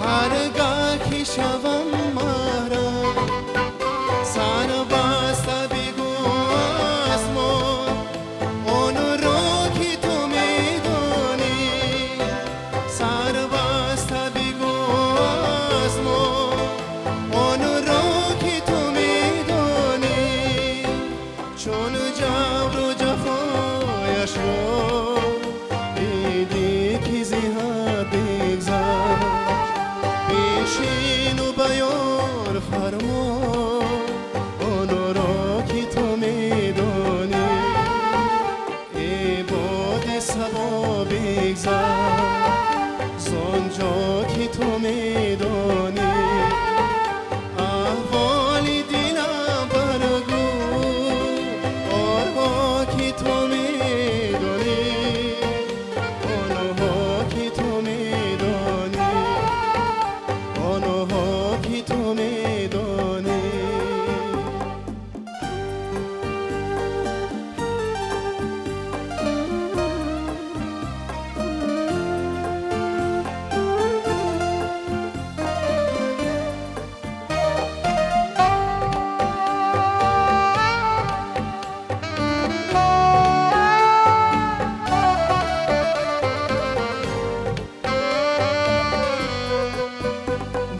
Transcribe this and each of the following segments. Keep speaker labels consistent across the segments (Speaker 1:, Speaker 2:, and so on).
Speaker 1: هرگاه که شوم محرم سر بسته بگو آسمان اون رو که تو میدانی سر بسته بگو آسمان اون رو که تو میدانی چون جبر و جفایش رو دیدی که زیاد بگذشت پیشین و بیار فرما اون را که تو میدانی ای باد سبا بگذشت زنجا که تو میدانی احوال دلم برگو آنها که تو میدانی آنها که تو میدانی آنها که تو میدانی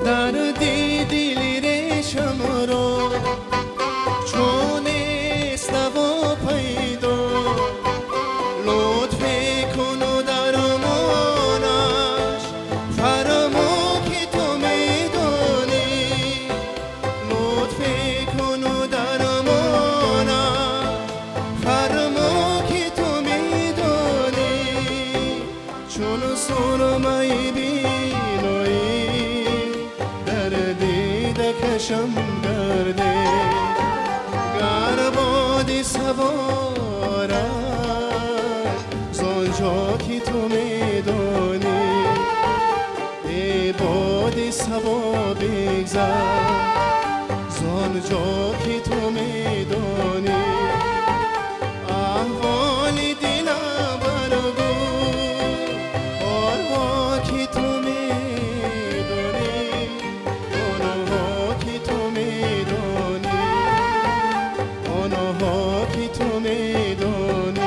Speaker 1: دردی دل ریشم را چون است و پیدا لطف کن و درمانش فرما که تو میدانی لطف کن و درمانش فرما که تو میدانی چون سرمه بینایی کشم گرده گر بادی سواره زنجا که تو میدانی ای بادی سوا بگذر زنجا که تو میدانی احوال دلم برگو آنها که تو میدانی آنها که تو میدانی آنها که تو میدانی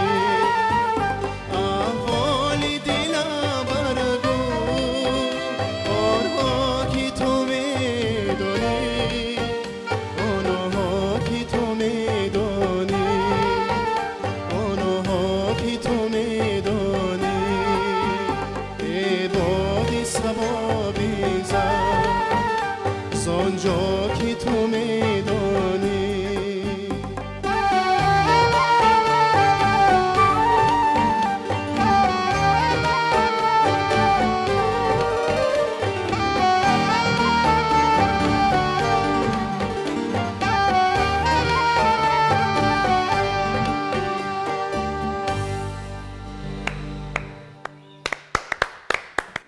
Speaker 1: احوال دلم برگو آنها که تو میدانی آنها که تو میدانی آنها که تو میدانی ای بادی سبا بگذر زنجا که تو میدانی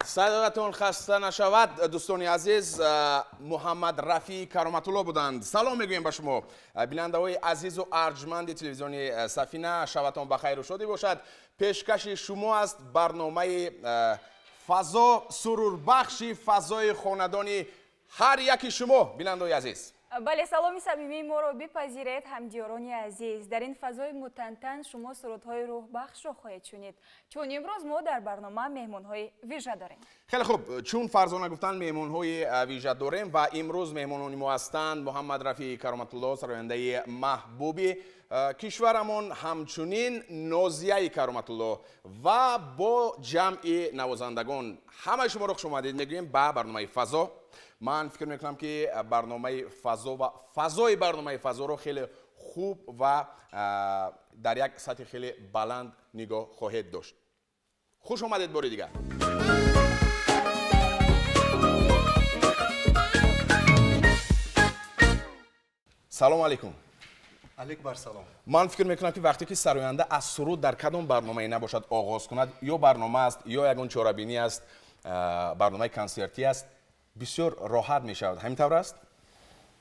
Speaker 2: صداتون خسته نشود دوستان عزیز. محمد رفیع کرامت الله بودند. سلام میگویم به شما بیننده های عزیز و ارجمند تلویزیونی سفینه. شبتان بخیر و شادی باشد. پیشکش شما است برنامه فضا سرور بخش فضای خاندانی هر یکی شما بیننده های عزیز.
Speaker 3: بله سلامی صمیمی ما رو بپذیرید همدیارانی عزیز. در این فضای متنتن شما سرودهای روح بخش رو خواهید شنید چون امروز ما در برنامه مهمونهای ویژه داریم.
Speaker 2: خیلی خوب، چون فرزانه گفتن مهمونهای ویژه داریم و امروز مهمونان ما هستند محمد رفیع کرامت الله سراینده محبوبی کشورمون، همچنین نازیه کرامت الله و با جمع نوازندگان همه شما رو خوش آمدید میگیم به برنامه فضا. من فکر میکنم که برنامه فضا و فضای برنامه فضا رو خیلی خوب و در یک سطح خیلی بلند نگاه خواهید داشت. خوش آمدید باری دیگر. سلام علیکم.
Speaker 1: علیکم بر سلام.
Speaker 2: من فکر میکنم که وقتی که سراینده از سرود در کدام برنامه نباشد آغاز کند، یا برنامه است یا یگان چهاربینی است، برنامه کنسرتی است، بسیار راحت می شود. همین طور است؟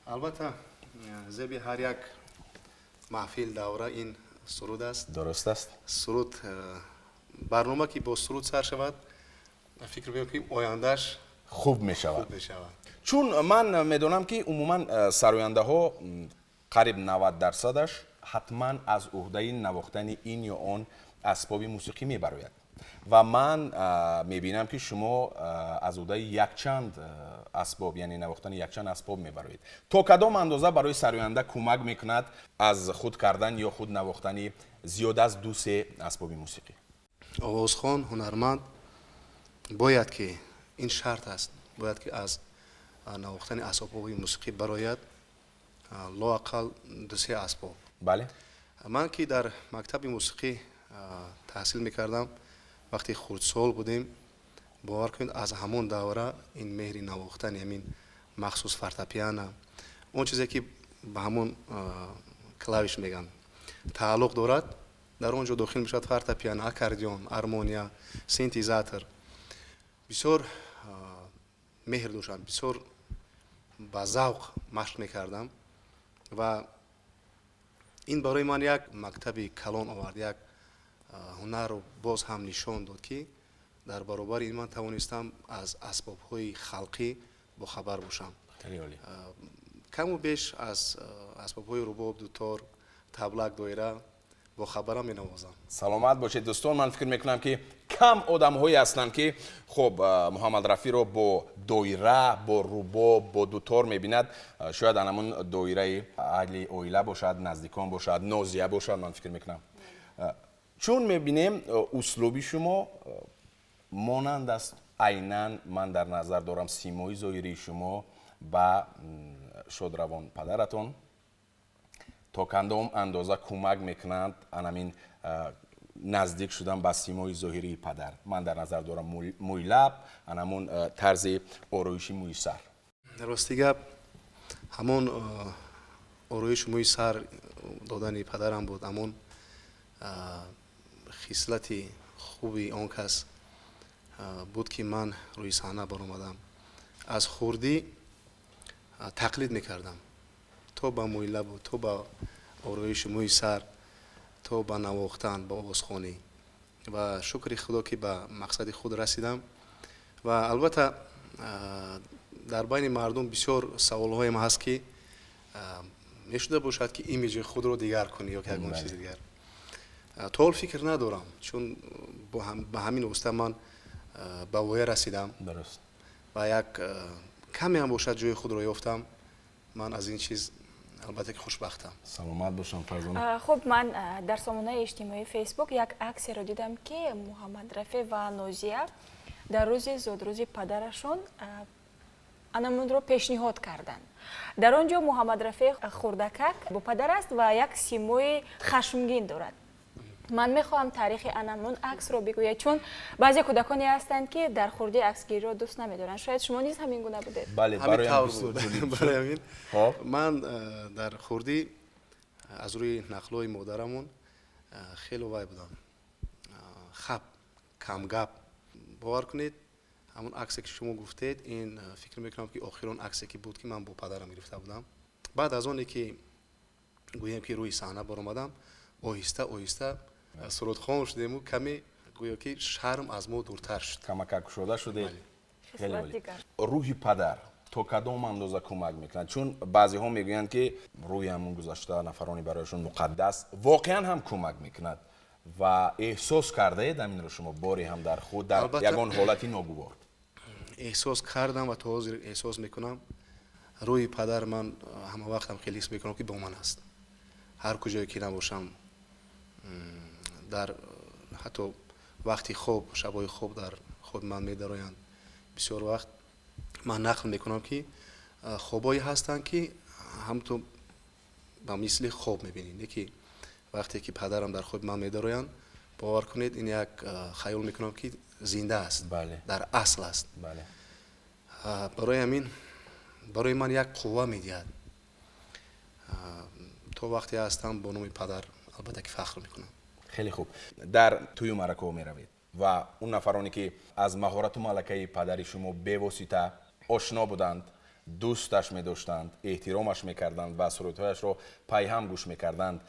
Speaker 1: البته زبی هر یک محفل دوره این سرود است.
Speaker 2: درست است.
Speaker 1: سرود برنامه که با سرود سر شود فکر میکنم که آیندهش
Speaker 2: خوب می شود.
Speaker 1: خوب میشود.
Speaker 2: چون من میدونم که عموما سراینده ها قریب 90% حتما از عهده نواختن این یا آن اسباب موسیقی میبراید و من میبینم که شما از عهده یک چند اسباب یعنی نواختن یک چند اسباب میبرید. تا کدام اندازه برای سراینده کمک میکند از خود کردن یا خود نواختن زیاد از 2-3 اسباب موسیقی؟
Speaker 1: آوازخوان هنرمند باید که این شرط است، باید که از نواختن اسباب موسیقی براید لااقل 2-3 اسباب.
Speaker 2: بله.
Speaker 1: من که در مکتب موسیقی تحصیل میکردم، وقتی خردسال بودیم باور کنید از همون دوره این مهر نواختن همین مخصوص فورتپیانو اون چیزی که به همون کلاویش میگن تعلق دارد در اونجا داخل میشد. فورتپیانو، اکاردیون، هارمونیا، سینتیزاتور بسیار مهر داشتم، بسیار با ذوق مشق میکردم و این برای من یک مکتبی کلان آورد، یک هنر رو باز هم نشان داد که در برابر این من توانستم از اسباب‌های خلقی با خبر باشم. کم و بیش از اسباب‌های رباب، دوتار، تبلک، دایره با خبرم می‌نوازم.
Speaker 2: سلامت باشید دوستان. من فکر میکنم که کم آدم‌هایی هستند که خب محمد رفیع رو با دایره، با رباب، با دوتار می‌بیند. شاید همون دایره اهل اویله باشد، نزدیکان باشد، نازیه باشد. من فکر میکنم چون می‌بینیم اسلوبی شما مانند است عیناً من در نظر دارم سیمای ظاهری شما و شادروان پدرتون تا کدام اندازه کمک میکنند همین نزدیک شدن به سیمای ظاهری پدر. من در نظر دارم موی لب، همون طرز آرایشی موی سر.
Speaker 1: راستی گپ همون آرایش موی سر دادن پدرم بود، همون خصلتی خوبی آن کس بود که من روی صحنه برآمدم. از خردی تقلید میکردم، تو با موی لب، تو با آرایش موی سر، تو با نواختن، با آوازخوانی و شکر خدا که به مقصد خود رسیدم. و البته در بین مردم بسیار سوال‌های ما هست که نشده باشد که ایمیج خود رو دیگر کنی یا که یکون چیز دیگر. طول فکر ندارم، چون به همین واسطه من به وای رسیدم.
Speaker 2: درست.
Speaker 1: و یک کمی هم باشد جای خود رو یافتم. من از این چیز البته که خوشبختم.
Speaker 2: سلامت باشم فرزانه.
Speaker 3: خب من در سامانه اجتماعی فیسبوک یک عکسی رو دیدم که محمد رفیع و نازیه در روز زادروز پدرشون انمون رو پیشنهاد کردن. در آنجا محمد رفیع خردکک با پدر است و یک سیمای خشمگین دارد. من میخواهم تاریخ انمون عکس رو بگوید، چون بعضی کودکانی هستند که در خردی عکسگیری رو دوست نمیدارن. شاید شما نیز همین گونه بودید.
Speaker 2: بله، برای
Speaker 1: همین من در خردی از روی نخلوی مادرمون خیلی وای بودم، خب کم گپ. باور کنید همون عکسی که شما گفتید این فکر میکنم که آخرون عکسی که بود که من با پدرم گرفته بودم. بعد از اونی که گویم که روی صحنه برآمدم آهسته آهسته سرود خاموش شدیم و کمی گویا که شرم از ما دورتر شد.
Speaker 2: کمک شده شده.
Speaker 3: خیلی عالی.
Speaker 2: روحی پدر تا کدام اندازه کمک میکنند؟ چون بعضی ها میگویند که روی همون گذشته نفرانی برایشون مقدس، واقعا هم کمک میکند و احساس کرده اید همین رو شما باری هم در خود در یگان حالتی ناگوار؟
Speaker 1: احساس کردم و تا حاضر احساس میکنم روی پدر من همه وقت هم خیلی حس میکنم که با من هست. هر کجایی که نباشم، در حتی وقتی خواب، شبای خواب در خود من می‌دراند. بسیار وقت من نقل میکنم که خوابایی هستند که همونطور به مثل خواب میبینید. یکی وقتی که پدرم در خود من می‌دراند، باور کنید این یک خیال میکنم که زنده است.
Speaker 2: بله.
Speaker 1: در اصل است.
Speaker 2: بله.
Speaker 1: برای همین برای من یک قوه میدهد. تو وقتی هستم با نام پدر البته که فخر میکنم.
Speaker 2: خیلی خوب. در توی مرکه می روید و اون نفرانی که از مهارت و ملکه پدر شما به واسطه آشنا بودند، دوستش می داشتند، احترامش می کردند و سرودهایش رو پیهم گوش می کردند،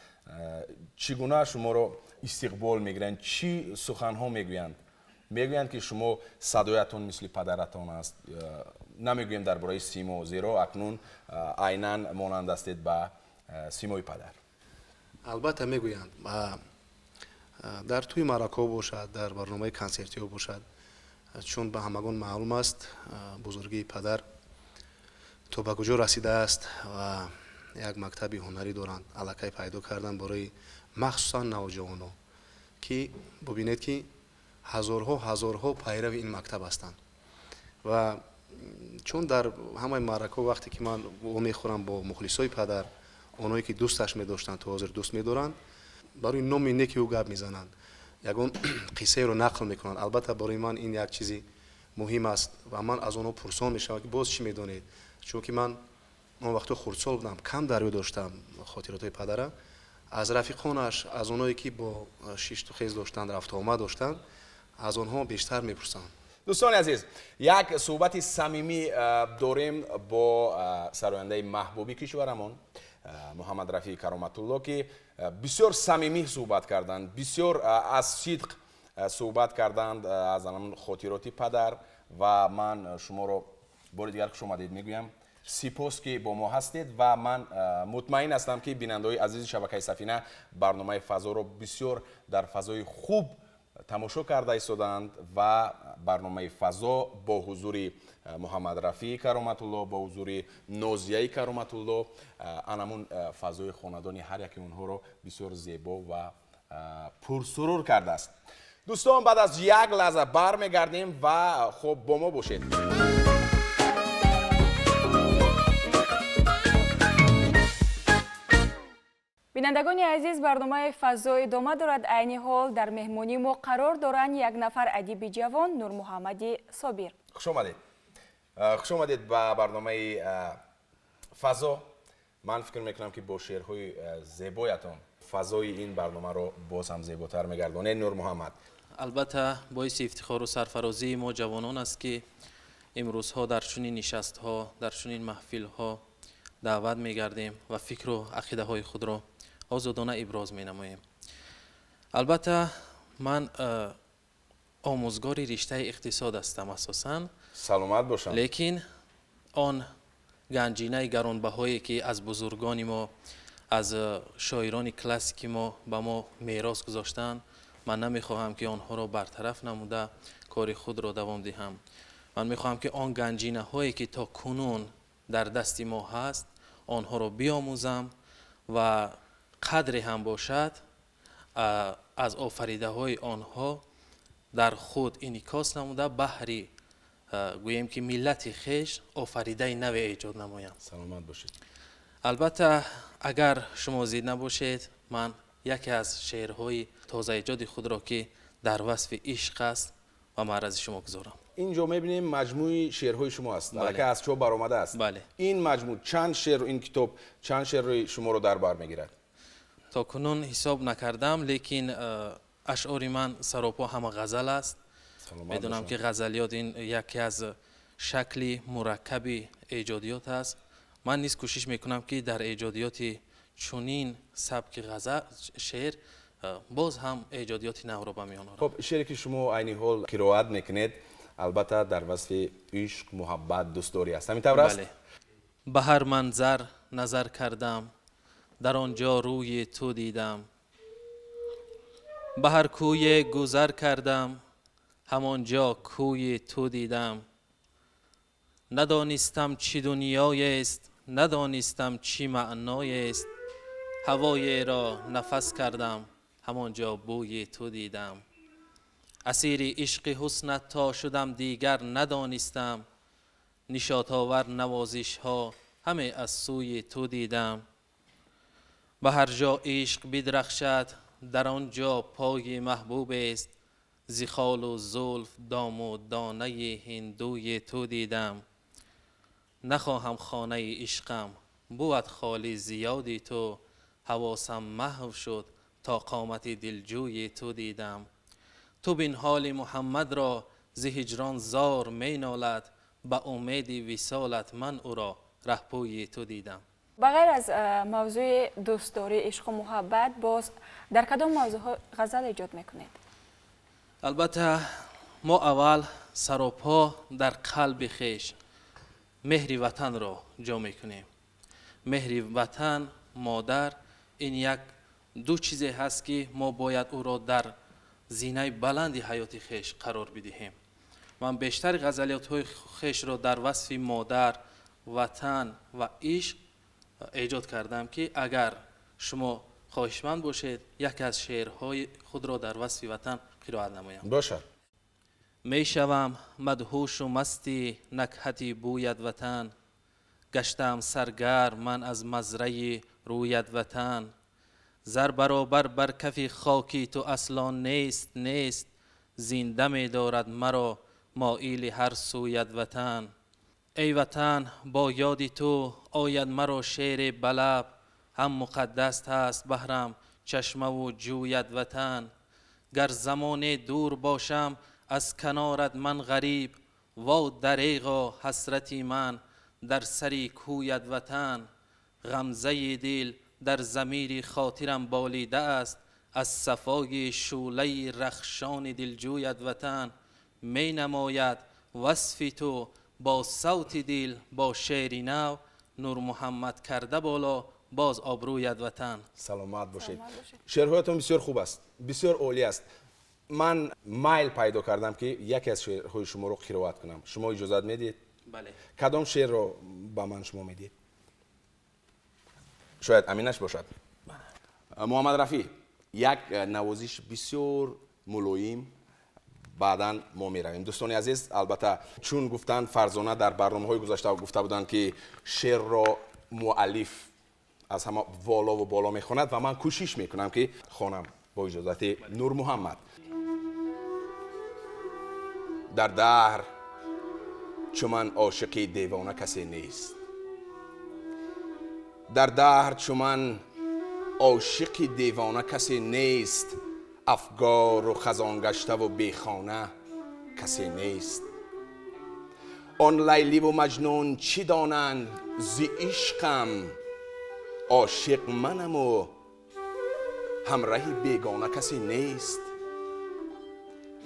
Speaker 2: چگونه شما رو استقبال می گیرند؟ چی سخنها می گویند؟ میگویند که شما صدایتون مثل پدرتان است. نمیگویم درباره سیمو، زیرا اکنون عیناً مانند هستید به سیموی پدر.
Speaker 1: البته میگویند در توی مرکه باشد، در برنامه کنسرتی باشد، چون به همگان معلوم است بزرگی پدر تو به کجا رسیده است و یک مکتب هنری دارند الکی پیدا کردن برای مخصوصا نوجوانان که ببینید که هزارها پیرو این مکتب هستند و چون در همه مرکه وقتی که من میخورم با مخلصای پدر، اونایی که دوستش می‌داشتند تو حاضر دوست می‌دارند، برای نام نیکی او گپ میزنند، یگان قصه رو نقل میکنند. البته برای من این یک چیزی مهم است و من از اونها پرسان میشم که باز چی میدونید، چون که من اون وقت خردسال بودم، کم درو داشتم خاطرات پدر، از رفیقانش، از اونایی که با شش تا خیز داشتند رفت آمد داشتند، از اونها بیشتر میپرسم.
Speaker 2: دوستان عزیز، یک صحبت صمیمی داریم با سراینده محبوبی کشورمون محمد رفیع کرامت الله که بسیار صمیمی صحبت کردند، بسیار از صدق صحبت کردند از خاطرات پدر و من شما رو بار دیگر خوش آمدید میگویم. سپاس که با ما هستید و من مطمئن هستم که بیننده‌های عزیز شبکه سفینه برنامه فضا رو بسیار در فضای خوب تماشا کرده ایستادند و برنامه فضا با حضور محمد رفیع کرامت الله، با حضور نازیه کرامت الله، انمون فضای خاندانی هر یکی اونها رو بسیار زیبا و پرسرور کرده است. دوستان بعد از یک لحظه برمیگردیم و خب با ما باشید.
Speaker 3: بینندگان عزیز، برنامه فضا ادامه دارد. عین حال در مهمانی ما قرار دارند یک نفر ادیب جوان، نور محمد صابر.
Speaker 2: خوش آمدید. خوش آمدید به برنامه فضا. من فکر میکنم که با شعرهای زیبایتان فضای این برنامه رو باز هم زیباتر میگردونه. نور محمد،
Speaker 4: البته باعث افتخار و سرفرازی ما جوانان است که امروزها در چنین نشست‌ها، در چنین محفل‌ها دعوت می‌گردیم و فکر و عقیده های خود را آزادانه ابراز می‌نماییم. البته من آموزگار رشته اقتصاد هستم اساساً.
Speaker 2: سلامت باشم.
Speaker 4: لیکن آن گنجینه گرانبهایی که از بزرگان ما، از شاعران کلاسیک ما به ما میراث گذاشتند، من نمیخواهم که آنها را برطرف نموده کار خود را دوام دهم. من میخواهم که آن گنجینه هایی که تا کنون در دست ما هست آنها را بیاموزم و قدری هم باشد از آفریده های آنها در خود انعکاس نموده بهری گوییم که ملت خیش آفریده نو ایجاد نمایم.
Speaker 2: سلامت باشید.
Speaker 4: البته اگر شما زید نباشید، من یکی از شعرهای تازه ایجاد خود را که در وصف عشق است و معرض شما گذارم.
Speaker 2: اینجا میبینیم مجموعه شعرهای شما است.
Speaker 4: بله.
Speaker 2: که از چه برآمده است؟
Speaker 4: بله.
Speaker 2: این مجموعه چند شعر، این کتاب چند شعر شما رو در بر میگیرد؟
Speaker 4: تا کنون حساب نکردم، لیکن اشعار من سراپا همه غزل است. میدونم که غزلیات این یکی از شکل مرکب ایجادیات است. من نیز کوشش میکنم که در ایجادیات چنین سبک غزل شعر باز هم ایجادیات نو را به میان آورم.
Speaker 2: خب شعری که شما عین حال قرائت میکنید البته در وصف عشق، محبت، دوستداری است. همین طور است؟
Speaker 4: بله. به هر منظر نظر کردم، در آنجا روی تو دیدم. به هر کوی گذر کردم، همانجا کوی تو دیدم. ندانستم چی دنیای است، ندانستم چی معنای است. هوای را نفس کردم، همانجا بوی تو دیدم. اسیر عشق حسنت تا شدم دیگر ندانستم. نشاط آور نوازش ها همه از سوی تو دیدم. به هر جا عشق بدرخشد، در آنجا پای محبوب است. ز خال و زلف دام و دانه هندوی تو دیدم. نخواهم خانه عشقم بود خالی زیادی تو. حواسم محو شد تا قامت دلجوی تو دیدم. تو بین حال محمد را ز هجران زار می نالد. به امید وصالت من او را رهپوی تو دیدم.
Speaker 3: بغیر از موضوع دوستداری، عشق و محبت، باز در کدام موضوع غزل ایجاد میکنید؟
Speaker 4: البته ما اول سر و پا در قلب خویش مهر وطن را جا میکنیم. مهر وطن، مادر، این یک دو چیزی هست که ما باید او را در زینه بلند حیات خویش قرار بدهیم. من بیشتر غزلیات های خویش را در وصف مادر، وطن و عشق ایجاد کردم که اگر شما خواهشمند باشید یکی از شعرهای خود را در وصف وطن قرائت نمایم.
Speaker 2: باشد.
Speaker 4: می شوم مدهوش و مستی نکهتی بوید وطن، گشتم سرگرم من از مزرعه روید وطن. زر برابر بر کف خاکی تو اصلا نیست، زنده می دارد مرا مایل هر سوید وطن. ای وطن با یاد تو آید مرا شعر بلب، هم مقدس هست بهرم چشمه و جوید وطن. گر زمان دور باشم از کنارت من غریب، و دریغا حسرتی من در سری کوید وطن. غمزه دل در ضمیر خاطرم بالیده است، از صفای شعله رخشان دلجوید وطن. می نماید وصف تو با صوت دل با شعری نو، نور محمد کرده بالا باز آبروید وطن.
Speaker 2: سلامت باشید. شعرهایتان بسیار خوب است، بسیار عالی است. من مایل پیدا کردم که یکی از شعرهای شما رو قرائت کنم. شما اجازت میدید؟
Speaker 4: بله.
Speaker 2: کدام شعر رو با من شما میدید؟ شاید امینش باشد. محمد رفیع، یک نوازش بسیار ملایم بعداً ما میرویم. دوستان عزیز، البته چون گفتن فرزانه در برنامه‌های گذشته گفته بودند که شعر را مؤلف از همه والا و بالا میخواند و من کوشش میکنم که خوانم با اجازت نور محمد. در دهر چو من عاشق دیوانه کسی نیست، در دهر چو من عاشق دیوانه کسی نیست، افگار و خزان گشته و بیخانه کسی نیست. آن لیلی و مجنون چی دانند ز عشقم، عاشق منم و همراهی بیگانه کسی نیست.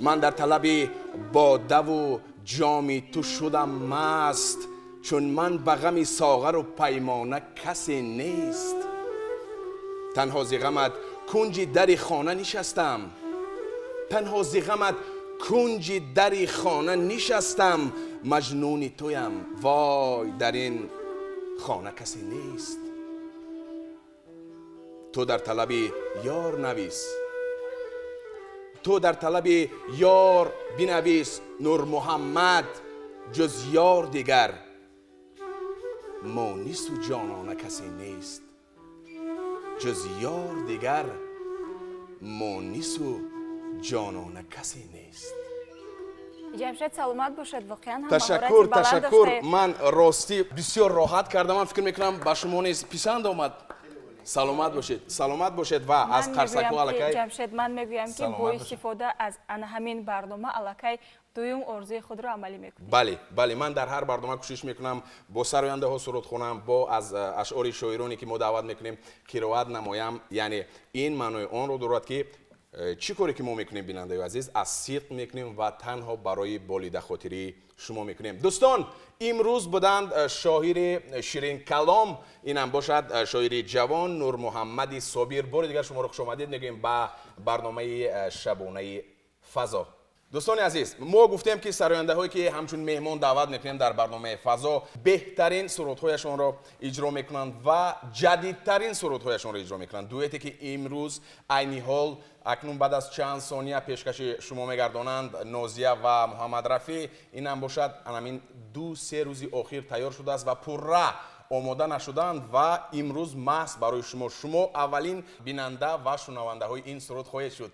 Speaker 2: من در طلب باده و جام تو شدم مست، چون من به غم ساغر و پیمانه کسی نیست. تنها ز غمت کنج در خانه نشستم، تنها ز غمت کنج در خانه نشستم، مجنون تویم وای در این خانه کسی نیست. تو در طلب یار نویس، تو در طلب یار بنویس، نور محمد جز یار دیگر مونس و جانانه کسی نیست. جز یار دیگر مونس و جانانه کسی نیست.
Speaker 3: جمشید سلامت باشد. واقعا هم
Speaker 2: تشکر. من راستی بسیار راحت کردم. من فکر میکنم با شما نیز پسند آمد. سلامت باشید و از قرصکو علاکای
Speaker 3: جمشید من میگویم که با استفاده از همین برنامه علاکای دویم ارزوی خود را عملی میکنیم.
Speaker 2: بله من در هر برنامه کوشش میکنم با سراینده ها سرود خونم، با از اشعار شاعرانی که ما دعوت میکنیم قرائت نمایم. یعنی این معنای آن رو دارد که چی کاری که ما میکنیم بیننده عزیز از صدق میکنیم و تنها برای بالیده خاطری شما میکنیم. دوستان امروز بودند شاعر شیرین کلام، اینم باشد شاعر جوان نور محمد صابر. بار دیگر شما رو خوش آمدید میگیم به برنامه شبانه فضا. دوستان عزیز، ما گفتیم که سراینده هایی که همچون مهمان دعوت میکنیم در برنامه فضا بهترین سرودهایشان را اجرا میکنند و جدیدترین سرودهایشان را اجرا میکنند. دویتی که امروز عینی حال اکنون بعد از چند ثانیه پیشکش شما میگردانند نازیه و محمد رفیع، این هم باشد همین 2-3 روزی اخیر تیار شده است و پرره آماده نشدند و امروز محض برای شما اولین بیننده و شنونده های این سرود خواهید شد.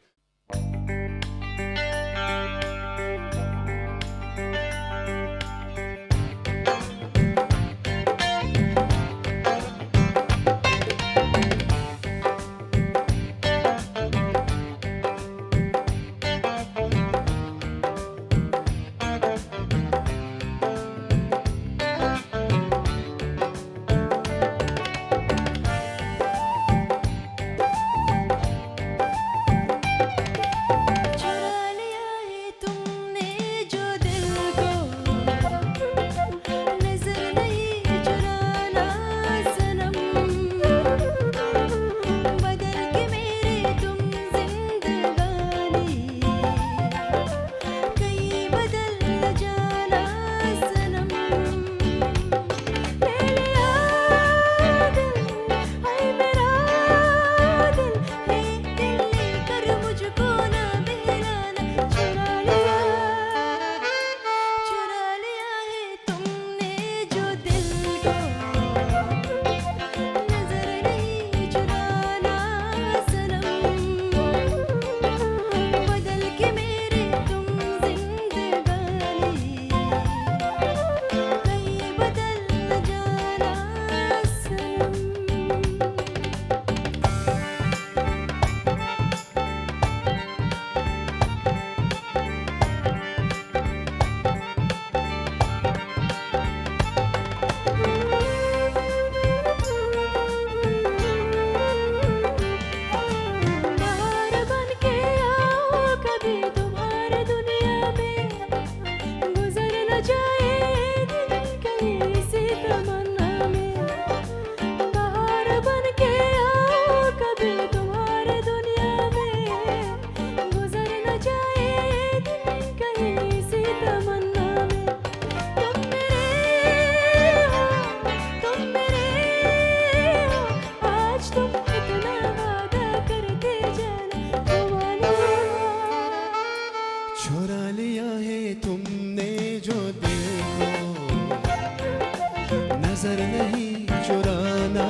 Speaker 5: नजर नहीं चुराना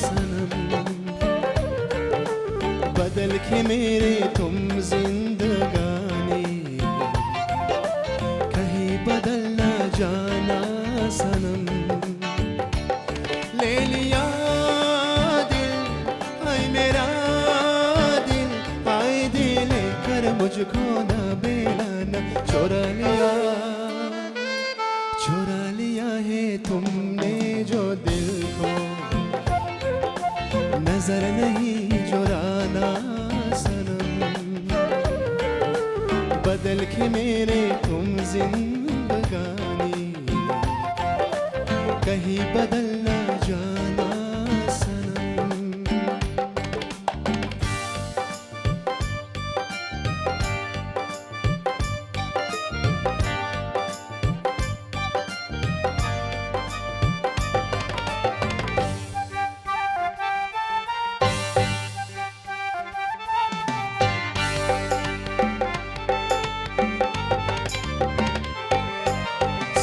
Speaker 5: सनम बदल के मेरे तुम जिंदगानी कहीं बदल ना जाना सनम ले लिया दिल आए मेरा दिल आए दिल कर मुझको ना बेलाना चुरा लिया है तुमने जो दिल को नजर नहीं चुराना सनम बदल के मेरे तुम जिंदगानी कहीं बदल ना जाना सनम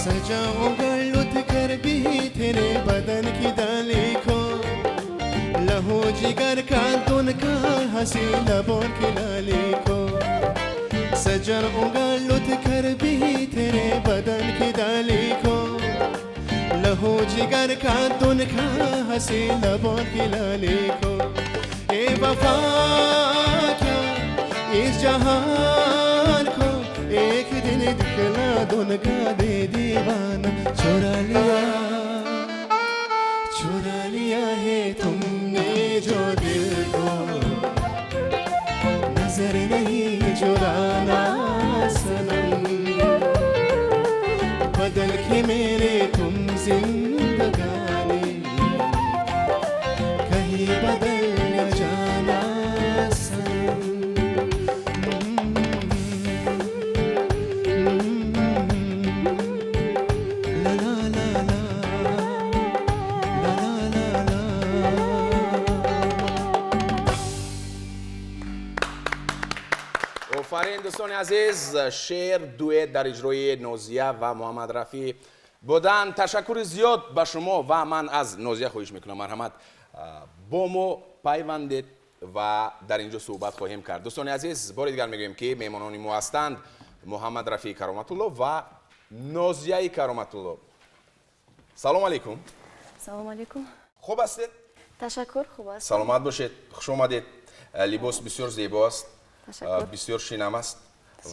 Speaker 5: सजाऊंगा लुट कर भी तेरे बदन की डाली को लहू जिगर का तुनका हंसी लबों की लाली को सजाऊंगा लुट कर भी तेरे बदन की डाली को लहू जिगर का तुनका हंसी लबों की लाली को ए वफा क्या इस जहान को एक दिन दिखला दुनका दे दीवाना चुरा लिया है तुमने जो दिल को नजर नहीं चुराना सनम बदल के मेरे तुम जिंदगानी कहीं बदल न जाना सनम
Speaker 2: آفرین دوستان عزیز شعر دوئت در اجرای نازیه و محمد رفیع بودن تشکر زیاد به شما و من از نازیه خواهش میکنم مرحمت با ما پیوندید و در اینجا صحبت خواهیم کرد دوستان عزیز بار دیگر میگویم که مهمانان ما هستند محمد رفیع کرامت الله و نازیه کرامت الله سلام علیکم
Speaker 6: سلام علیکم
Speaker 2: خوب هستید
Speaker 6: تشکر خوب است
Speaker 2: سلامت باشید خوش آمدید لباس بسیار زیباست
Speaker 6: تشکر
Speaker 2: بسیار شینم است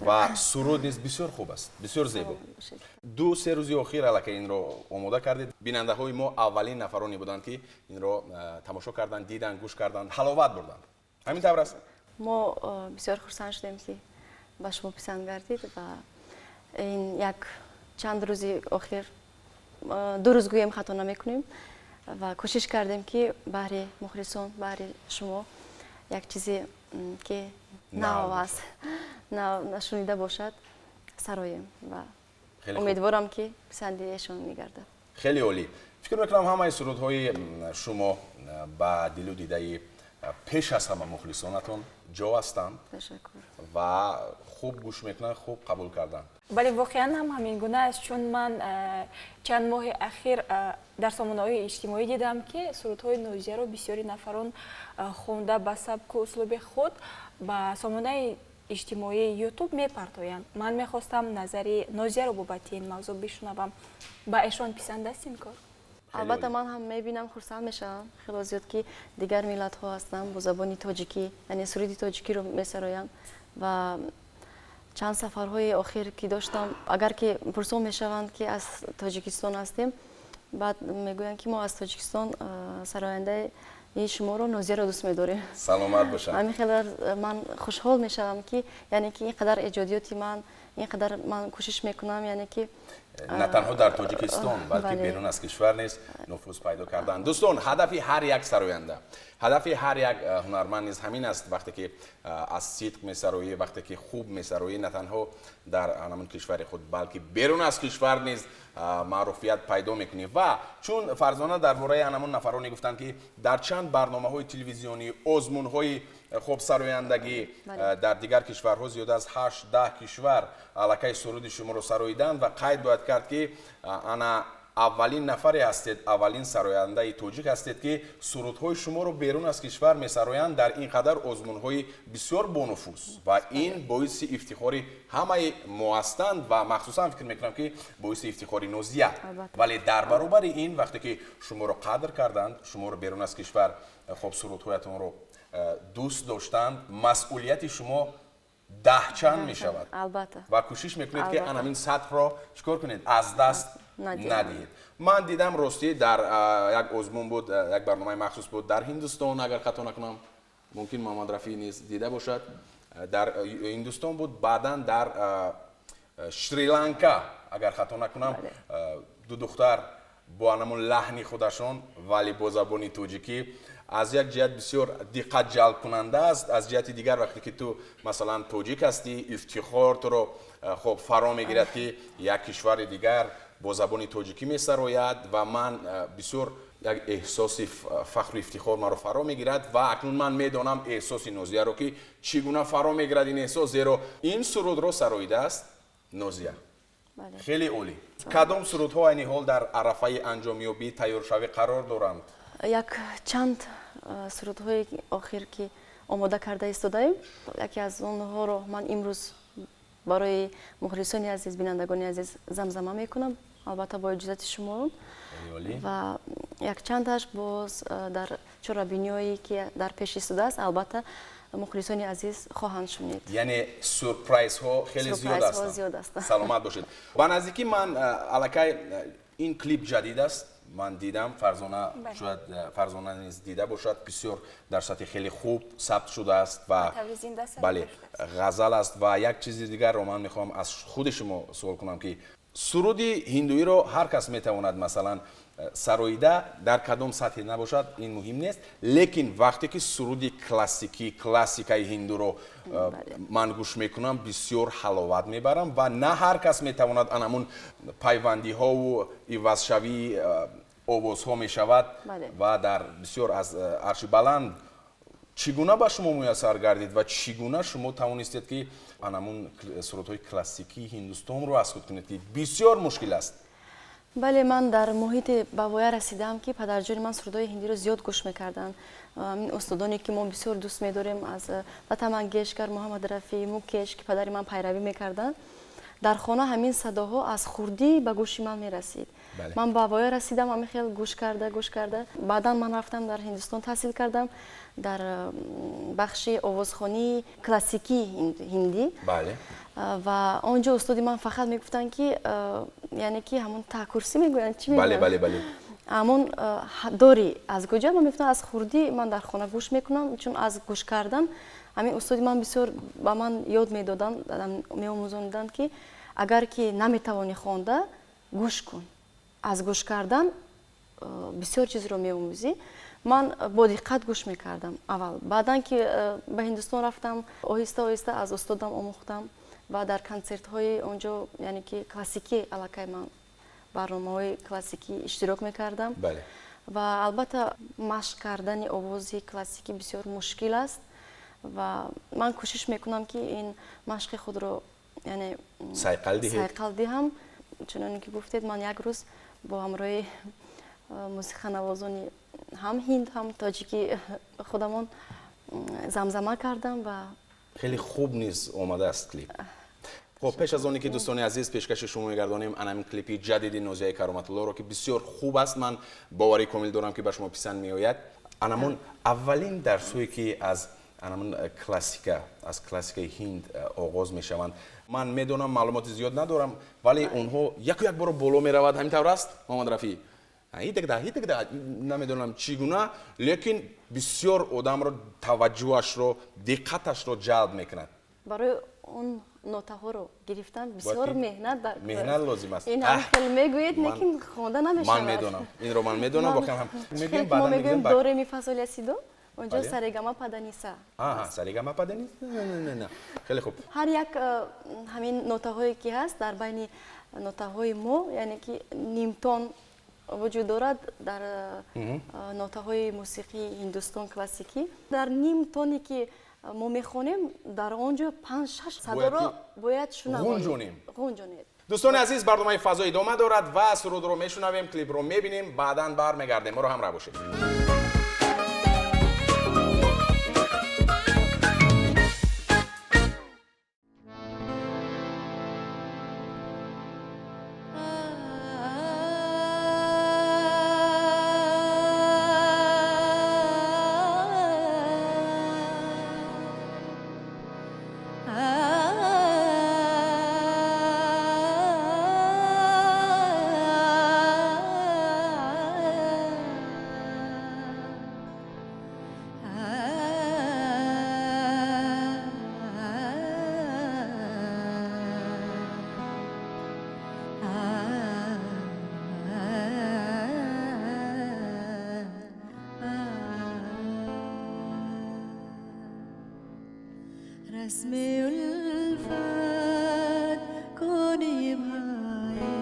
Speaker 2: و سرود نیز بسیار خوب است بسیار زیبا دو سه روزی اخیر الکی این رو آماده کردید بیننده های ما اولین نفرانی بودند که این رو تماشا کردند دیدن گوش کردند حلاوت بردند همین طور است
Speaker 6: ما بسیار خرسند شدیم که به شما پسند کردید و این یک چند روزی اخیر دو روز گویم خطا نمیکنیم و کوشش کردیم که برای مخلصان برای شما یک چیزی که نو است نشونیده باشد سرایم و امیدوارم که پسندیدشان میگردد
Speaker 2: خیلی عالی فکر میکنم همه سرودهای شما با دل و دیده پیش از همه مخلصانتون جا هستند و خوب گوش میکنن خوب قبول کردن
Speaker 3: ولی واقعا هم همین گونه است چون من چند ماه اخیر در سامانه‌های اجتماعی دیدم که سرودهای نازیه رو بسیاری نفران خونده به سبک و اسلوب خود با سامانه اجتماعی یوتیوب میپرتویند من میخواستم نظری نازیه رو بابت این موضوع بشنوم با ایشان پسند است این کار
Speaker 6: البته من هم میبینم خرسند میشم خیلی زیاد که دیگر ملت ها هستن با زبان تاجیکی یعنی سرود تاجیکی رو میسراین و چند سفرهای اخیر که داشتم اگر که پرسان میشوند که از تاجیکستان هستیم بعد میگویند که ما از تاجیکستان سراینده شما رو نازیه رو دوست می‌داریم.
Speaker 2: سلامت باشم.
Speaker 6: همین خیلی من خوشحال میشم که یعنی که اینقدر ایجادیاتی من اینقدر من کوشش میکنم یعنی که
Speaker 2: نه تنها در تاجیکستان بلکه بیرون از کشور نیز نفوذ پیدا کردن. دوستان هدف هر یک سراینده هدف هر یک هنرمند نیز همین است وقتی که از صدق میسروی وقتی که خوب میسروی نه تنها در همون کشور خود بلکه بیرون از کشور نیز معروفیت پیدا میکنی و چون فرزانه درباره همون نفرانی گفتن که در چند برنامه‌های تلویزیونی آزمون‌های خوب سرایندگی در دیگر کشورها زیاد از 8-10 کشور علاقه سرود شما رو سراییدن و قید باید کرد که انا اولین نفری هستید، اولین سراینده توجیک هستید که سرودهای شما رو بیرون از کشور میسرایند در اینقدر آزمون‌های بسیار بانفوذ و این باعث افتخاری همه ما هستند و مخصوصا فکر میکنم که باعث افتخاری نوزیه. ولی در برابر این وقتی که شما رو قدر کردند، شما رو بیرون از کشور خب سرودهایتون رو دوست داشتند، مسئولیت شما 10 چند می شود.
Speaker 6: البته.
Speaker 2: و کوشش میکنید که همین سطح را چیکار کنید؟ از دست ندهید. من دیدم راستی در یک آزمون بود، یک برنامه مخصوص بود در هندوستان، اگر خطا نکنم ممکن محمد رفیع نیز دیده باشد، در هندوستان بود، بعدا در شریلانکا اگر خطا نکنم دو دختر با همون لحنی خودشون ولی با زبان توجیکی از یک جهت بسیار دقت جلب کننده است، از جهت دیگر وقتی که تو مثلا توجیک هستی افتخار تو رو خب فرا میگیرد که یک کشور دیگر با زبان توجیکی میسراید و من بسیار یک احساس فخر و افتخار مرا فرا میگیرد و اکنون من میدانم احساس نوزیه رو که چگونه فرا میگیرد این احساس، زیرا این سرود رو سراییده است نوزیه. خیلی عالی. کدام سرودها این حال در عرفه انجامیابی تیارشوی قرار دارند؟
Speaker 6: یک چند سرودهای آخر که آماده کرده ایستادیم، یکی از اونها رو من امروز برای مخلصان عزیز، بینندگان عزیز زمزمه میکنم، البته با اجازت شما، و یک چندش باز در چرابینیایی که در پیش ایستاده است البته مخلصان عزیز خواهند شنید.
Speaker 2: یعنی سورپرایز ها خیلی زیاد است. سلامت باشید. با نزدیکی من الکی این کلیپ جدید است، من دیدم، فرزانه نیز دیده باشد، بسیار در سطح خیلی خوب ثبت شده است و بله غزل است. و یک چیز دیگر رو من میخوام از خود شما سوال کنم که سرودی هندویی رو هر کس میتواند مثلا سراییده، در کدام سطح نباشد این مهم نیست، لیکن وقتی که سرودی کلاسیکای هندو رو من گوش میکنم بسیار حلاوت میبرم و نه هر کس میتواند همون پیوندی ها و عوضشوی آواز ها میشود و در بسیار از عرش بلند چگونه به شما میسر گردید و چگونه شما توانستید که همون سرودهای کلاسیکی هندوستان رو از خود کنید که بسیار مشکل است؟
Speaker 6: بله، من در محیط بوایه رسیدم که پدرجان من سرودهای هندی رو زیاد گوش میکردن. این استادانی که ما بسیار دوست میداریم از لتا منگشکر، محمد رفیع، موکش که پدر من پیروی میکردن، در خانه همین صداها از خردی به گوش من میرسید. من بوایه رسیدم، همین خیلی گوش کرده. بعدا من رفتم در هندوستان تحصیل کردم در بخش آوازخوانی کلاسیکی هندی.
Speaker 2: بله.
Speaker 6: و آنجا استادی من فقط میگفتن که یعنی که همون تاکورسی میگوین چی میگن؟
Speaker 2: بله.
Speaker 6: همون داری از کجا؟ من میگفتم از خردی من در خانه گوش میکنم، چون از گوش کردن همین استادی من بسیار با من یاد میدادن، میآموزوندن که اگر که نمیتوانی خوانده گوش کن، از گوش کردن بسیار چیز رو میآموزی. من با دقت گوش میکردم اول، بعدن که به هندوستان رفتم آهسته از استادم آموختم و در کنسرت های اونجا یعنی که کلاسیکی علاقه من برنامه های کلاسیکی اشتراک میکردم.
Speaker 2: بله.
Speaker 6: و البته مشق کردن آوازی کلاسیکی بسیار مشکل است و من کوشش میکنم که این مشق خود رو یعنی سایقل دهم. چنانکه که گفتید من یک روز با همراه موسیقی نوازان هم هند هم تاجیکی خودمون زمزمه کردم و
Speaker 2: خیلی خوب نیست آمده است کلیپ. خب پیش از اونی که دوستان عزیز پیشکش شما میگردانیم همین کلیپی جدید نوزیه کرامت الله رو که بسیار خوب است، من باوری کامل دارم که به شما پسند میآید. همون اولین درسایی که از همون کلاسیک هند آغاز میشوند، من میدونم معلومات زیاد ندارم ولی اونها یک بار بالا میرود، همین طور است محمد رفیع؟ هیچ نمیدونم چگونه، لیکن بسیار آدم رو توجهش رو دقتش رو جلب میکند.
Speaker 6: برای اون نوته ها رو گرفتن بسیار مهنت
Speaker 2: لازم است.
Speaker 6: این هم خیلی میگوید لیکن خوانده نمیشه.
Speaker 2: من میدونم این رو، من میدونم واقعا هم
Speaker 6: میگیم بعدا میگیم دو ره می فا صل لا سی دو، اونجا سارگاما پا دا نی سا.
Speaker 2: سارگاما پا دا نی؟ نه خیلی خوب.
Speaker 6: هر یک همین نوته هایی که هست در بین نوته های ما یعنی که نیم تون وجود دارد در نوته های موسیقی هندوستان کلاسیکی. در نیم تونی که ما میخونیم در آنجا 5-6 صدا را باید شنویم.
Speaker 2: غنجونید. دوستان عزیز برنامه فضا ادامه دارد و سرود رو میشنویم، کلیپ رو میبینیم، بعداً برمیگردیم. ما رو همراه باشید.
Speaker 7: रस्म उल्फत को निभाए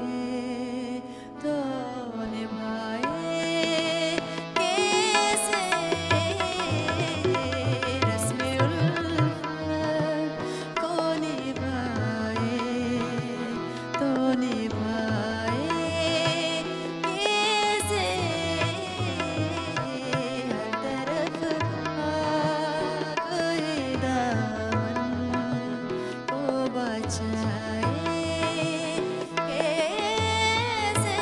Speaker 7: तो निभाए कैसे रस्म उल्फत को निभाए तो निभाए कैसे हर तरफ कोई दामन को बचाए कैसे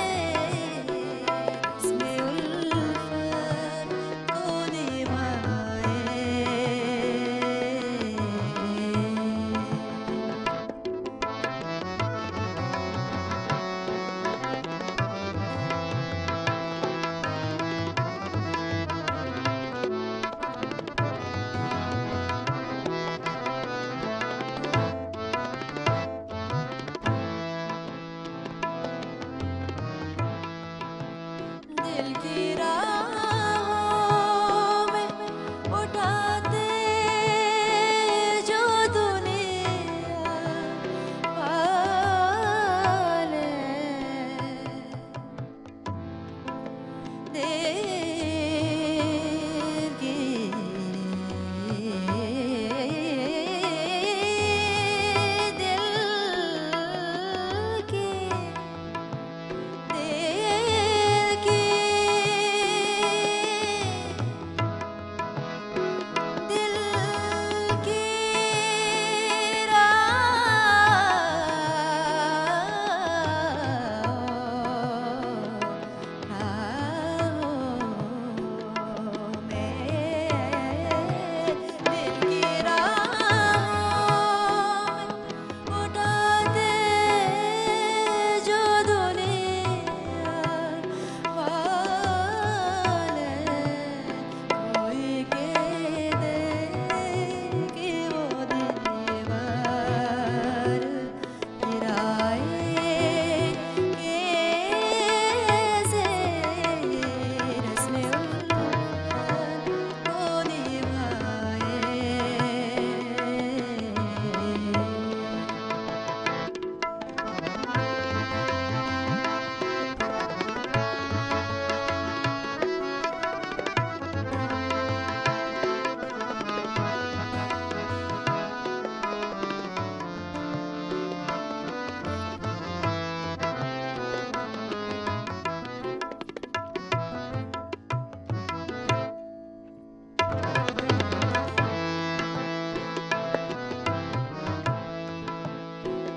Speaker 7: इसमें उल्फत को निभाए दिल की राहों में उठाते जो दुनिया वाले देर की दिल की दिल की दिल की राहों में दिल की राहों में उठाते जो दुनिया वाले कोई कह दे कि वो दीवार गिराए कैसे रस्म उल्फत को निभाए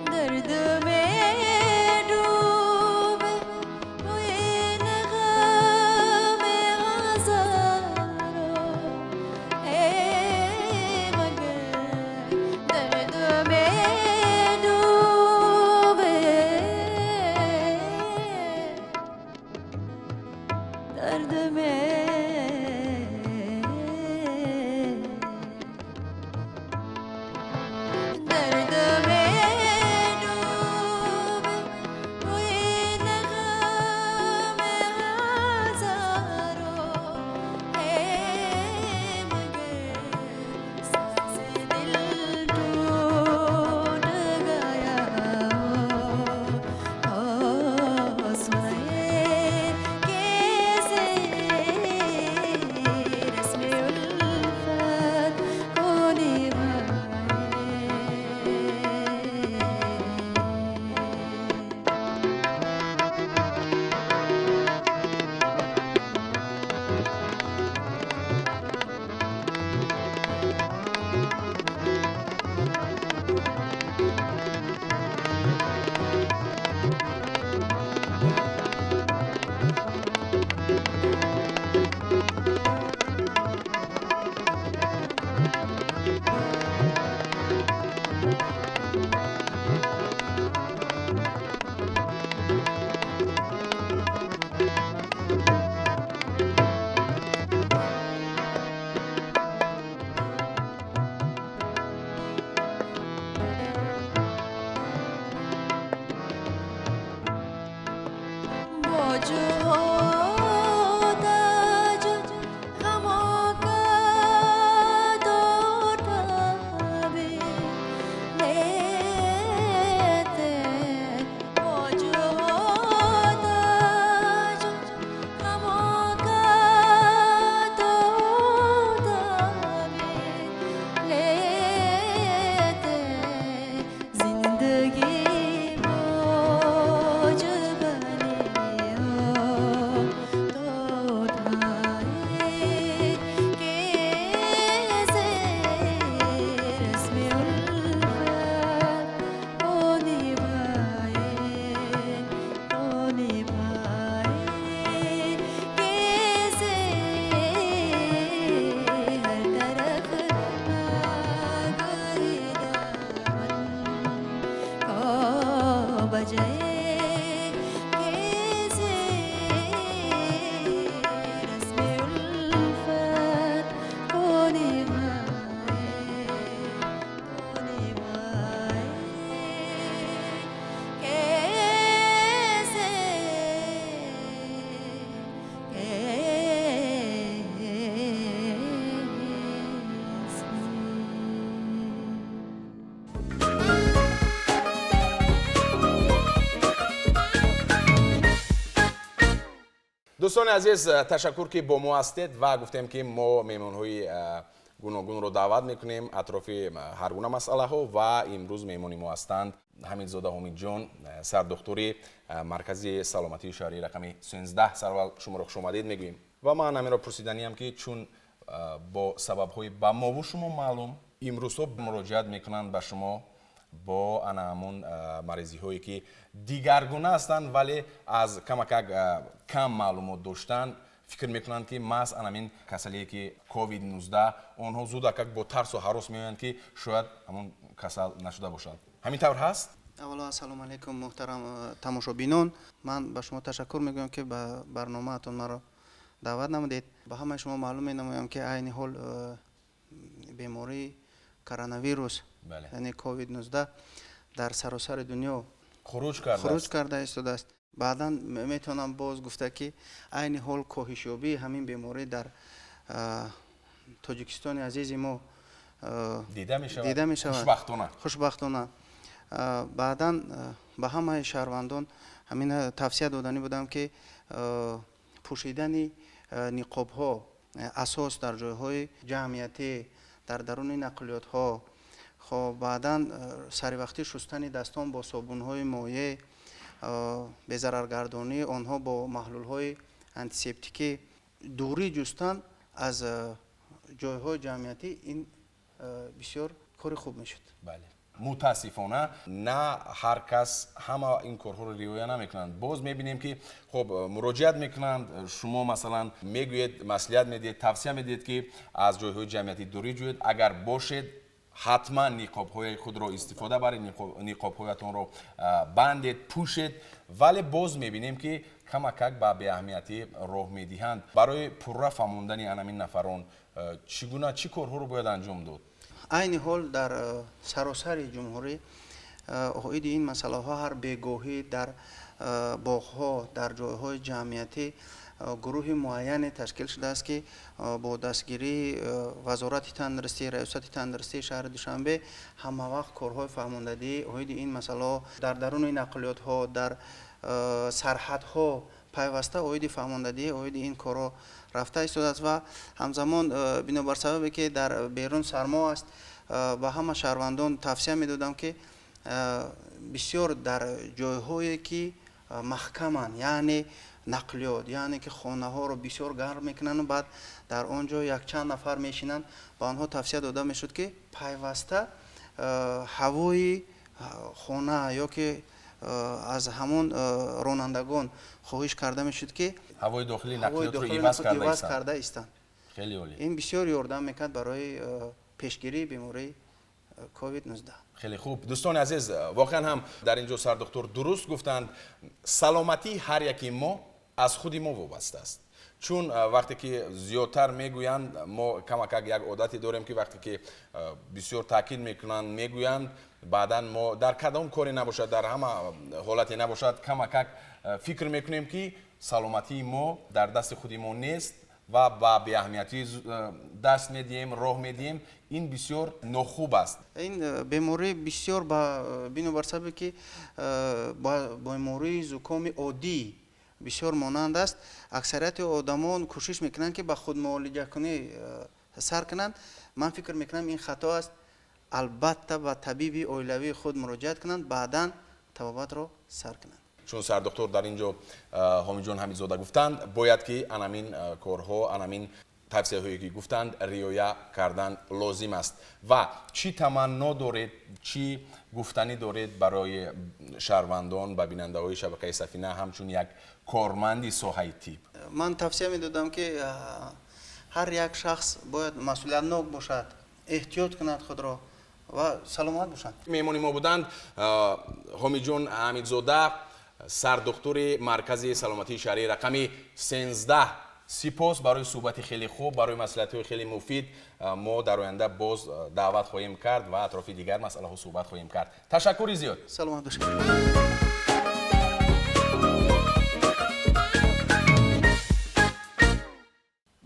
Speaker 7: दर्द में डूबे हुए नग़मे हज़ारों हैं मगर दर्द में डूबे दर्द में दर्द में डूबे हुए नग़मे हज़ारों हैं मगर सांसें दिल टूट गया हो सुनाए कैसे
Speaker 2: دوستان عزیز تشکر که با ما هستید و گفتیم که ما میمونهای گوناگون رو دعوت میکنیم اطراف هر گونه مسئله ها و امروز میمونی ما هستند حمیدزاده حمید جان سردکتر مرکزی سلامتی شهری رقم 13 سرول شما رو خوش آمدید میگوییم و من همین را پرسیدنی هم که چون با سبب های با ما و شما معلوم امروز صبح مراجعت میکنند به شما با همون مریضی هایی که دیگرگونه هستند ولی از کم معلومات داشتن فکر میکنند که محض همین کسلی که کووید 19 آنها زودک با ترس و هراس میآیند که شاید همون کسل نشده باشند. همین طور هست؟
Speaker 8: اولا سلام علیکم محترم تماشابینان. من به شما تشکر میگویم که به برنامه‌تون مرا دعوت نمودید. به همه شما معلوم می‌نمایم که عین حال بیماری کرونا ویروس یعنی کووید 19 در سراسر دنیا خروج کرده است. بعدا میتونم باز گفته که عین حال کاهش یابی همین بیماری در تاجیکستان عزیز ما دیده می شود خوشبختانه. بعدا به همه شهروندان همین توصیه دادنی بودم که پوشیدن نقاب ها اساس در جایهای جمعیتی در درون نقلیات ها، خب بعدا سری وقتی شستن دستان با صابون های مایع، به ضررگردانی آنها با محلول های انتیسپتیکی، دوری جستن از جایهای جمعیتی، این بسیار کار خوب میشد.
Speaker 2: بله. متاسفانه نه هر کس همه این کارها رو رعایت نمیکنند. باز میبینیم که خب مراجعت میکنند، شما مثلا میگویید مصلحت میدید، توصیه میدید که از جایهای جمعیتی دوری جوید، اگر باشید حتما نقاب های خود رو استفاده برید، نقاب هایتون رو بندید، پوشید. ولی باز میبینیم که کمک به بی اهمیتی راه میدهند. برای پرره فهموندن همین نفران چگونه چی کارها رو باید انجام داد؟
Speaker 8: عین حال در سراسر جمهوری اوید این مسئله ها هر بیگاهی در باغ ها در جایهای جمعیتی گروه معین تشکیل شده است که با دستگیری وزارت تندرستی، ریاست تندرستی شهر دوشنبه همه وقت کارهای فهماندهی اوید این مسئله در درون نقلیات ها در سرحد ها پیوسته اوید فهماندهی اوید این کارا رفته است و همزمان بنابر سببی که در بیرون سرما است و همه شهروندان توصیه میدادم که بسیار در جایهایی که محکمن یعنی نقلیات، یعنی که خانه ها رو بسیار گرم میکنن و بعد در آنجا یک چند نفر میشینن، با آنها توصیه داده میشد که پیوسته هوای خانه یا که از همون رانندگان خواهش کرده میشد که
Speaker 2: هوای داخلی نقلیات رو عوض کرده
Speaker 8: ایستند.
Speaker 2: خیلی عالی.
Speaker 8: این بسیار یاردم میکرد برای پیشگیری بیماری کووید 19.
Speaker 2: خیلی خوب. دوستان عزیز، واقعا هم در اینجا سردکتر درست گفتند، سلامتی هر یکی ما از خود ما وابسته است. چون وقتی که زیادتر میگویند، ما کمک یک عادتی داریم که وقتی که بسیار تاکید میکنند میگویند، بعدا ما در کدام کاری نباشد، در همه حالتی نباشد، کمک فکر میکنیم که سلامتی ما در دست خود ما نیست و با بی اهمیتی دست میدیم، راه میدیم. این بسیار ناخوب است.
Speaker 8: این بیماری بسیار بنابر سببی که بیماری زکام عادی بسیار مانند است. اکثریت آدمان کوشش میکنند که به خود معالجه کنی سر کنند. من فکر میکنم این خطا است. البته به طبیب اولیوی خود مراجعت کنند، بعدا طبابت را سر کنند.
Speaker 2: چون سردکتر در اینجا حمید جان حمیدزاده گفتند باید که انامین کارها، انامین توصیه هایی که گفتند رعایت کردن لازم است. و چی تمنا دارید، چی گفتنی دارید برای شهروندان و بیننده های شبکه سفینه همچون یک کارمندی ساحه تیب؟
Speaker 8: من توصیه میدادم که هر یک شخص باید مسئولیت ناک باشد، احتیاط کند خود را و سلامت باشند.
Speaker 2: میمونی ما بودند حمید جان حمیدزاده سردکتر مرکزی سلامتی شهری رقم 13. سپاس برای صحبت خیلی خوب، برای مصلحت خیلی مفید. ما در آینده باز دعوت خواهیم کرد و اطراف دیگر مسئله ها صحبت خواهیم کرد. تشکر زیاد.
Speaker 8: سلامت باشید.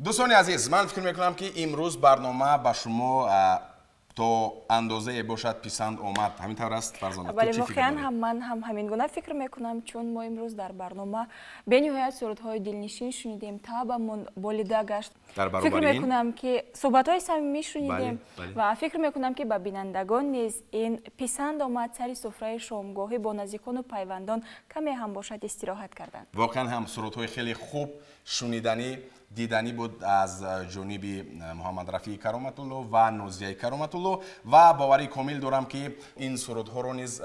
Speaker 2: دوستان عزیز، من فکر میکنم که امروز برنامه به شما то андозае бошад писанд омад. Ҳамин тавр аст Фарзона?
Speaker 3: вале воқеан ҳам ман ҳам ҳамин гуна фикр мекунам, чун мо имрӯз дар барнома бениҳоят сурудҳои дилнишин шунидем, табамон болида гашт. Фикр мекунам ки суҳбатҳои самимӣ шунидем ва фикр мекунам ки ба бинандагон низ ин писанд омад сари суфраи шомгоҳӣ бо наздикону пайвандон каме ҳам бошад истироҳат кардан.
Speaker 2: воқеан ҳам сурудҳои хеле хуб шуниданӣ дидани буд аз ҷониби Муҳаммад Рафии Кароматулло ва Нозияи Кароматулло ва боварии комил дорам ки ин сурудҳоро низ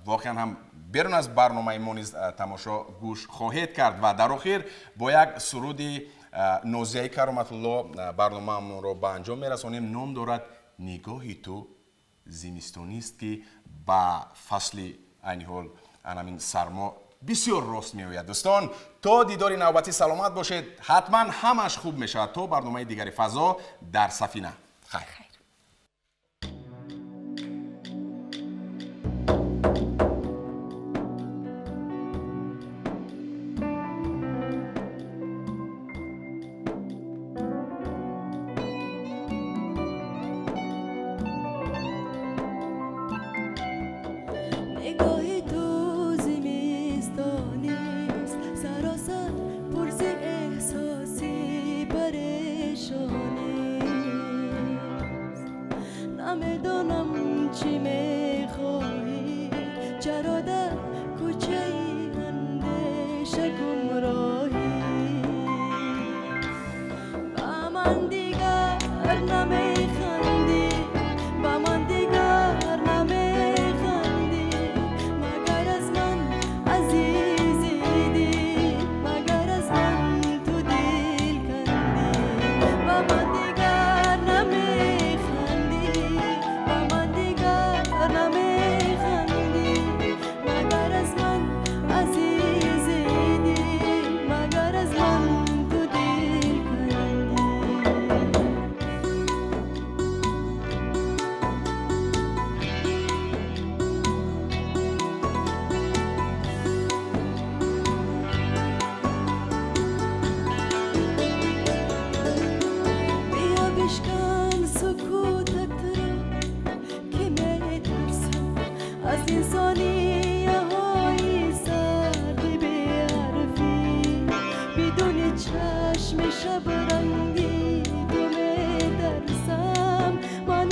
Speaker 2: воқеан ҳам берун аз барномаи мо низ тамошо гӯш хоҳед кард ва дар охир бо як суруди Нозияи Кароматулло барномаамонро ба анҷом мерасонем. ном дорад нигоҳи ту зимистонист ки ба фасли айни ҳол анамин сармо бисёр рост меояд. дӯстон, то дидори навбатӣ саломат бошед. ҳатман ҳамаш хуб мешавад. то барномаи дигари фазо дар сафина. хайр.
Speaker 7: نگاهی تو زمستانیست سراسر پر ز احساسی پریشانیست نمیدانم چی میخواهی چرا در کوچه اندیشه گمراهی با من دیگر نمیخندی با من دیگر نمیخندی مگر از من عزیزی دی مگر از من تو دل کندی با من دیگر نمیخندی با من دیگر نمیخندی مگر از من عزیزی دی مگر از من تو دل کندی بیا بشکن سکوتت را که میترسم از انسانیه های سرد بی‌حرفی بدون چشم شب رنگی تو میترسم من